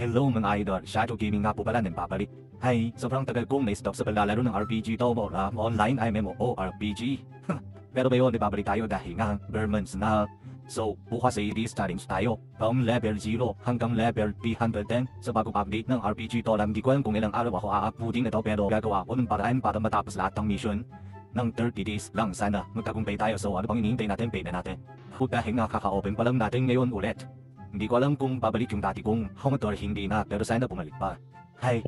Hello mga idol, Shadow Gaming nga po pala nagpapalik. Hi, sobrang tagal kong na-stop sa paglalaro ng RPG to mo, online MMORPG. Pero ngayon ibabalik tayo dahil nga Bermans na. So, bukas ay restarting tayo from level 0 hanggang level 310 sa bagong update ng RPG to. Hindi ko alam kung ilang araw ako a-uploading ito pero gagawa ko ng paraan para matapos lahat ng mission ng 30 days lang. Sana magtagumpay tayo. So ano pang hinihintay natin, pay na natin. Dahil nga kaka-open pa lang natin ngayon ulit. Hindi ko alam kung babalik yung dati kong home or hindi na, pero sana bumalik pa. Hi!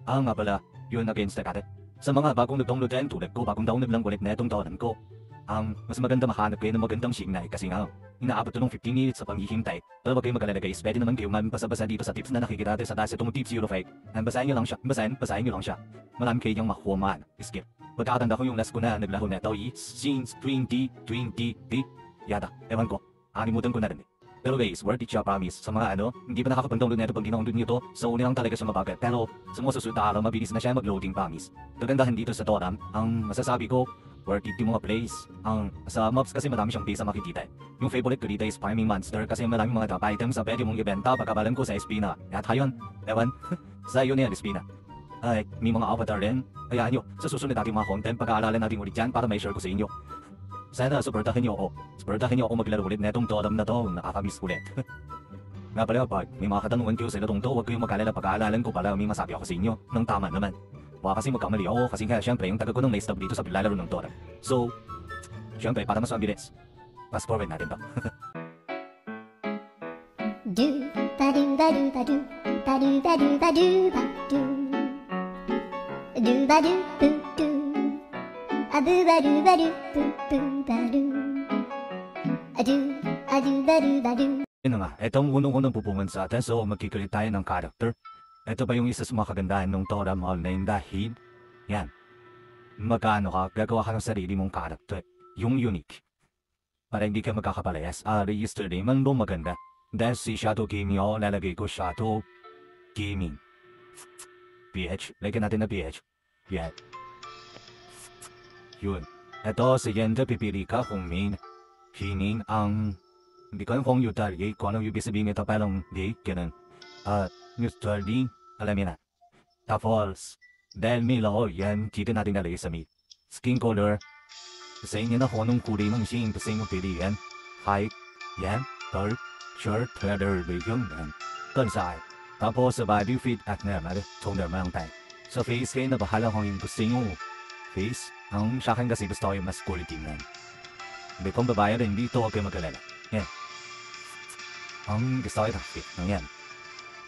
Nga pala, yun against the cat. Sa mga bagong nag-download din tulad ko, bagong download lang ulit na itong tawanan ko. Mas maganda makahanap kayo ng magandang signal kasi nga, inaabot to ng 15 minutes sa panghihintay. Pero wag kayo mag-alala guys, pwede naman kayo mabasa-basa dito sa tips na nakikita natin sa taas itong tips 05. Basahin nyo lang siya, basahin nyo lang siya. Marami kayong makuha man, skip. Pagkakatanda ko yung last ko na naglaro na ito since 2020, yata, ewan ko, animutan ko na rin. Pero guys, worth it siya, promise. Sa mga hindi pa nakakapag-download na ito pag dinownload nyo to, so una lang talaga siya mabagal. Pero sa mga susunod na araw, mabilis na siya mag-loading, promise. Kagandahan dito sa Toram, ang masasabi ko, worth it yung mga plays. Sa mobs kasi marami siyang base na makikita. Yung favorite ko dito is Farming Monster kasi maraming mga top items na pwede mong ibenta pagkabalan ko sa Espina. At hayon, ewan, sa iyo na yan, Espina. Ay, may mga avatar rin. Hayaan nyo, sa susunod natin mga content, pag-aaralan natin ulit dyan para may share ko sa inyo. Sana supportahin niyo ako. Supportahin niyo ako maglaro ulit na itong Toram na to, nakakamiss ulit. Nga pala pag may mga katanungan kayo sa itong to, huwag kayong mag-alala pag-aalalan ko para may masabi ako sa inyo ng tama naman. Baka kasi magkamali ako kasi nga syempre yung taga ko nang na-stop dito sa paglalaro ng Toram. So, syempre para mas mabilis, fast forward natin to. Do ba do ba do ba do ba do ba do ba do ba do do ba do do do a do ba do ba do do do ba do a do ba do ba do. Yun nga, itong unang-unang pupungan sa atin, so magkikulit tayo ng character. Ito ba yung isa sa mga kagandahan ng Toram Online dahil, yan, magkano ka, gagawa ka ng sarili mong character, yung unique. Para hindi ka magkakapalayas, register name ang maganda. Dahil si Shadow Gaming ako, lalagay ko Shadow Gaming. PH, lagyan natin na PH. Yan. Yun. Ito, si Yenda, pipili ka kung main, hining ang, hindi ko alam kung neutral gay, kung anong ibig sabihin ito, parang gay, ganun. Neutral din, alam yun na. Tapos, dahil may laro, yan, dito natin nalagay sa meat. Skin color, sa inyo na kung anong kulay ng machine, sa inyo pilihan. Height, yan, dark, short, leather, medium, yan. Tonsai. Tapos, sa body fit at normal, tone normal lang tayo. Sa face kayo na bahala kung yung gusto nyo. Face, ang sa akin kasi gusto ko yung mas quality tingnan. Hindi kong babae rin dito, huwag kayo mag-alala. Yan. Ang gusto ko yung fit, yan.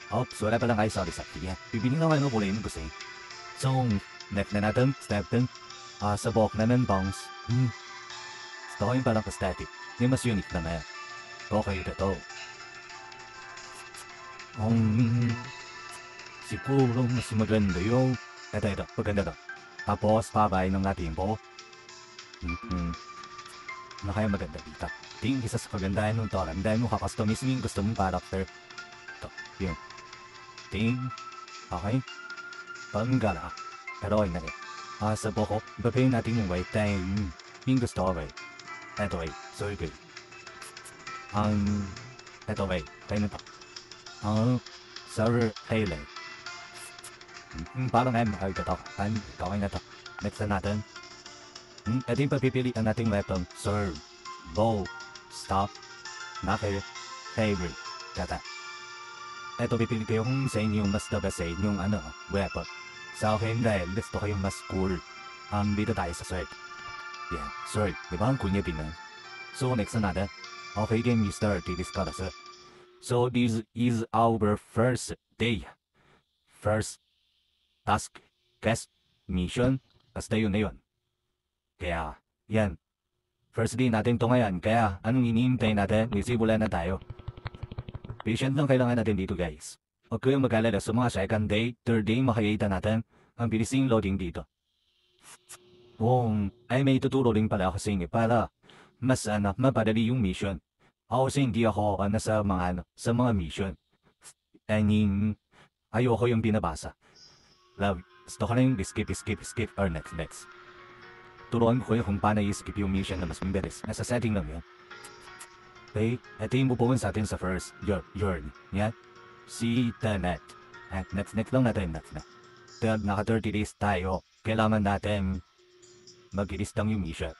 Oops, wala palang ay sorry. Yan. Bibili nga ano kulay yung gusto nyo. So, next na natin, step 10. Sa buhok na ng bangs. Gusto ko yung parang aesthetic. Yung mas unique na na. Okay, ito. Siguro mas maganda yung ito, maganda to. Tapos, pabay ng ating po. Ano kaya maganda dito? Ting isa sa kagandahan ng Toram dahil mo kakustomize yung gusto mong character. Ito, yun. Ting, okay. Panggala. Pero ay na rin. Sa buko, babayin natin yung white time. Yung gusto ko, right? Ito, right. So, good. Ito, right. Tayo na to. Server highlight. Parang mahal ka to. Gawin na to. Next na natin. Ito yung papipilian nating weapon. Serve. Bow. Stop. Knuckle. Favorite. Kata. Ito pipili ko yung sa inyong mas the best sa inyong weapon. Sa akin dahil gusto ko yung mas cool. Dito tayo sa sword. Yeah, sword. Diba ang cool niya tingnan? So next na natin. Okay, game you start to discuss it. So this is our first day. First task, quest, mission, basta yun na yun. Kaya, yan. First day natin to ngayon, kaya anong iniintay natin? Isimulan na tayo. Patient lang kailangan natin dito guys. Huwag kayong mag-alala sa mga second day, third day makikita natin ang bilising loading dito. Ay may tuturo rin pala ako sa inyo para mas mapadali yung mission. Ako kasi hindi ako sa mga mission. Ayoko yung binabasa. Love, gusto ko na yung skip or next. Turuan ko kung paano i-skip yung mission na mas mabilis. Nasa setting lang yun. Okay, ito yung pupungan sa atin sa first journey. Yan. see the net. At next lang natin na. Naka 30 days tayo. Kailangan natin mag-ilistang yung mission.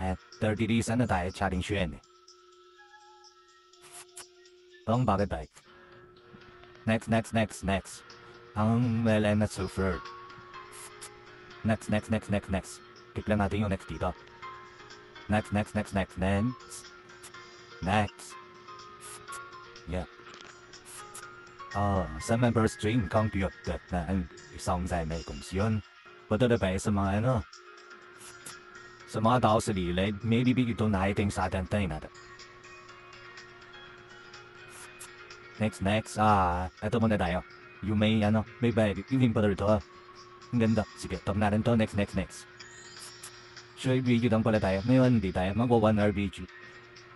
At 30 days na tayo challenge yun eh. Ang bagay. Next. Ang Melena Sulfur. Next. Click lang natin yung next dito. Next. Yeah. Sa member stream computer na ang isang sa may komisyon. Padala ba sa mga ano? Sa mga tao sa lilid, may bibig ito na iting sa atin tayo natin. Next. Ito muna tayo. Yung may bayad. Yung pala rito Ang ganda. Sige, top natin to. Next. Sure, video lang pala tayo. Ngayon, hindi tayo. Magwa 1 RPG.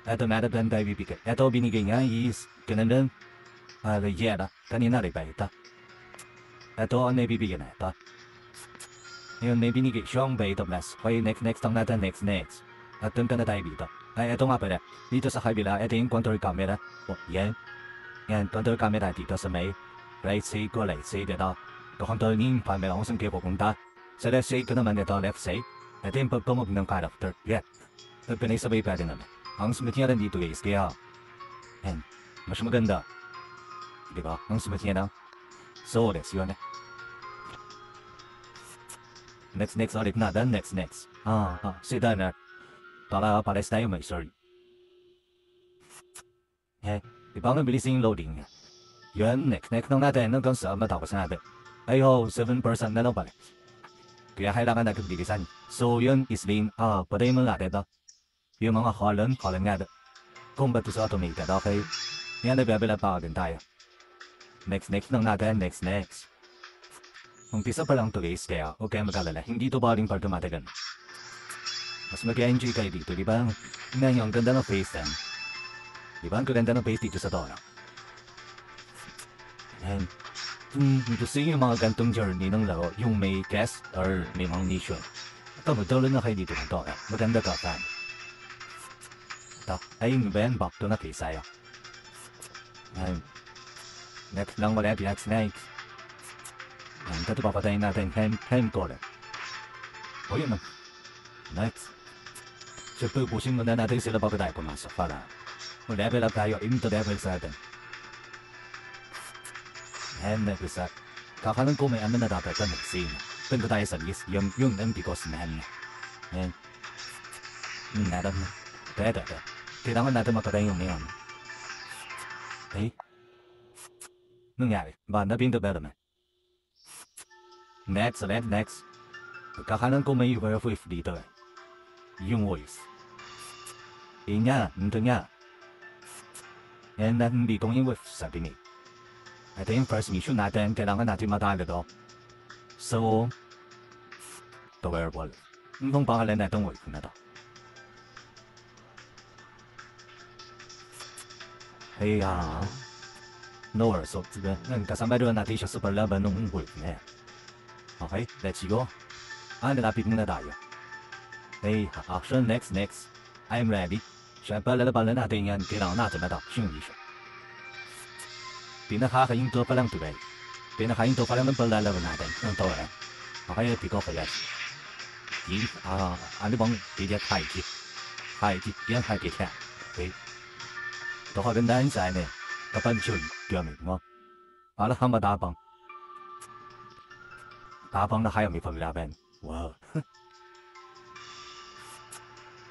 Ito natin tayo bibigay. Ito binigay nga is, ganun lang. Yeah, kanina rin ba ito? Ito ang nabibigyan na ito. Ngayon, may binigay siyang bait of last. Okay, next lang natin. Next. At dun ka na tayo dito. Ay, ito nga pala. Dito sa kabila, ito yung control camera. Yan. Yan, control camera dito sa may right side ko, left side ito. Control yung camera kung saan kayo pupunta. Sa left side ko naman ito, left side. Ito yung pagtumog ng character. Yan. Pinagsabay pa rin naman. Ang smooth niya rin dito guys, kaya yan. Mas maganda. Diba? Ang smooth niya na. So, that's yun eh. Next ulit na. Then next. Sida na. Para pares tayo may sorry. Diba ang mabilis yung loading niya? Yun, next lang natin hanggang sa matapos natin. Ay 7% na lang pala. Kaya kailangan natin bilisan. So yun, isling, patayin mo natin ito. Yung mga column nga ito. Kung ba't sa automated, okay? Yan, nag-level up pa din tayo. Next lang natin, next. Umpisa pa lang to guys, kaya huwag kayo mag-alala. Hindi to boring part tumatagan. Mas mag-enjoy kayo dito, di ba? Ngayon, ang ganda ng face yan. Di ba? Ang ganda ng face dito sa Dora. And, gusto yung mga gantong journey ng laro, yung may quest or may mga mission. Ito, magdolo na kayo dito ng Dora. Maganda ka, fan. Ito, ay yung Ben, back to na kay Sayo. And, next lang ulit, next. And, ito papatayin natin, hand Dora. O yun, next. Siyempre, pushing muna natin sila bago tayo pumasok para level up tayo into level 7. And next up, kakalan ko may ano na dapat na mag-sing. Punta tayo sa list, yung because man. And, natin, kailangan natin mapatay yung neon. Okay? Nangyari, ba na development. Next. Kakalan ko may werewolf dito eh. Yung voice. Ito nga. And nandito yung wolf sabi ni. Ito yung first mission natin, kailangan natin matalo to. So, the werewolf. Itong pangalan na itong wolf na to. Hey, no worries. So, kasama doon natin siya sa paglaban ng wolf na yan. Okay, let's go. Nalapit muna tayo. Hey, action, next. I'm ready. Siyempre, lalaban na natin yan. Kailangan natin matapos yung mission. Pinakakainto pa lang today. Pinakainto pa lang ng paglalaban natin. Ang tawaran. Okay, pick off agad. Ano bang tiyak high-kick? High-kick, yan high-kick yan. Okay. Ito kagandahan sa amin. Kapag yun, gamit mo. Para kang matapang. Tapang na kayo may paglaban. Wow.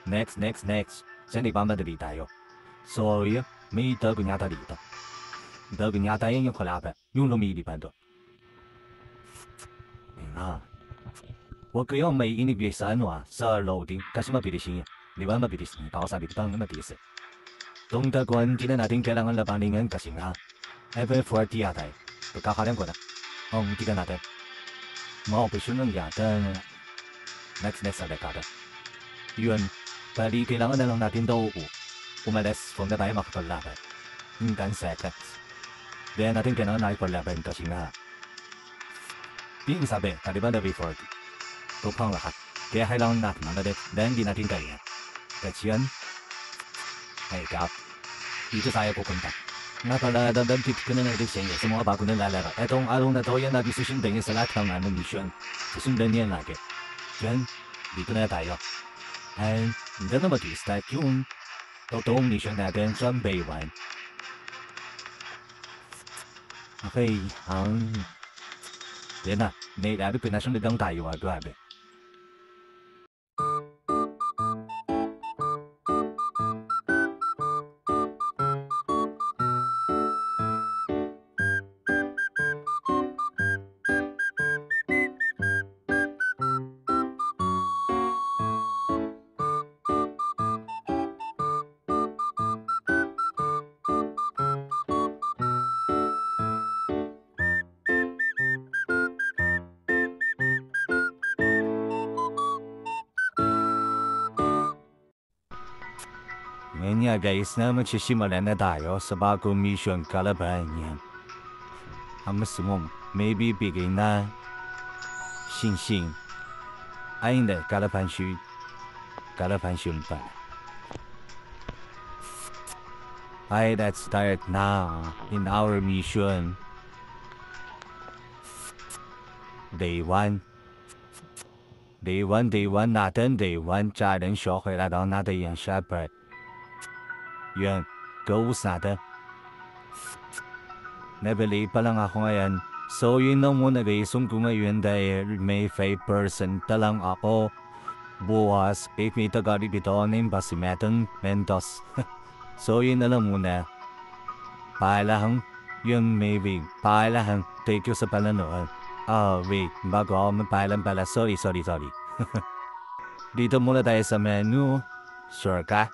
Next. Saan ipamadali tayo? So, may dragon yata dito. Dragon yata yan yung kalaban. Yung lumilipad doon. Huwag kayong may inibigay sa sa loading kasi mabilis yun. Di ba mabilis yun? Ako sabi ko tang mabilis eh. Itong dragon, hindi na natin kailangan labaningan kasi nga. Level 40 yata eh. Pagkakalang ko na. Hindi ka natin. Mga operasyon lang yata. Next sa dekada. Yun. Bali, kailangan na lang natin daw umalis kung na tayo makapaglaban. 10 seconds. Then natin kailangan nakipaglaban kasi nga. Yung sabi, kaliban na B40. Tupang lahat. Kaya kailangan natin umalit. Then di natin kaya. That's yun. Hey, Cap. Dito tayo pupunta. Nga pala, dadagtip ko na natin sa inyo sa mga bago na lalaro. Etong araw na to, yan lagi susundan niya sa lahat ng mission. Susundan niya lagi. Yan, dito na tayo. And, hindi na mag-start yung totoong mission natin sa Bay 1. Okay, yan na. May labi pinasunod lang tayo, grabe. Ngayon nga guys na magsisimula na tayo sa bagong mission kalaban yan. Ang gusto mo may bibigay na Xing. Ay hindi, kalaban pa. Ay, let's start now in our mission. Day 1 natin, Day 1 challenge okay na daw natin yung shepherd. Yan, goals natin. Nabili pa lang ako ngayon. So yun lang muna guys, ko ngayon dahil may 5% na lang ako. Bukas, may tagari dito ng Basimeton Mentos. So yun na lang muna. Paalam, yun maybe. Paalam, thank you sa panonood. Wait, bago ako magpaalam pala, sorry. Dito muna tayo sa menu. Sure ka?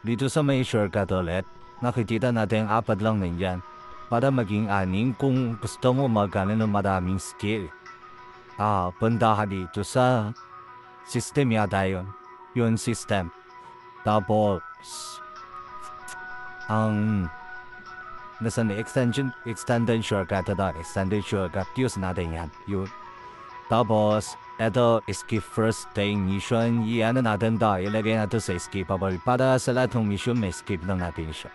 Dito sa may shortcut ulit, nakikita natin 4 lang nandyan para maging 6 kung gusto mo magkano ng maraming skill. Punta ka dito sa system yata yun. Yun system. Tapos, nasa na extended shortcut ito. Extended shortcut, use natin yan. Yun. Tapos, eto, skip first day mission. Iyan na natin ito. Ilagay natin sa skippable. Para sa lahat ng mission, may skip lang natin siya.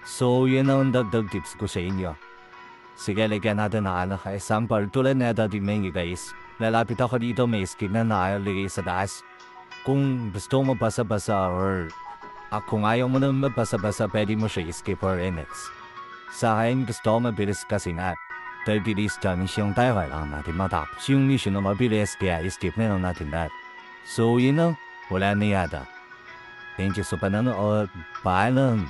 So, yun ang dagdag tips ko sa inyo. Sige, lagyan natin na example. Tulad na ito, tingnan guys. Lalapit ako dito, may skip na nakalagay sa taas. Kung gusto mo basa-basa or kung ayaw mo na mabasa-basa, pwede mo siya skip or next. Sa akin, gusto ko mabilis kasi nga. Dahil bilis challenge yung tayo kailangan natin matapos yung mission na mabilis kaya skip na lang natin lahat. So yun lang, wala na yata. Thank you sa panonood. Paalam!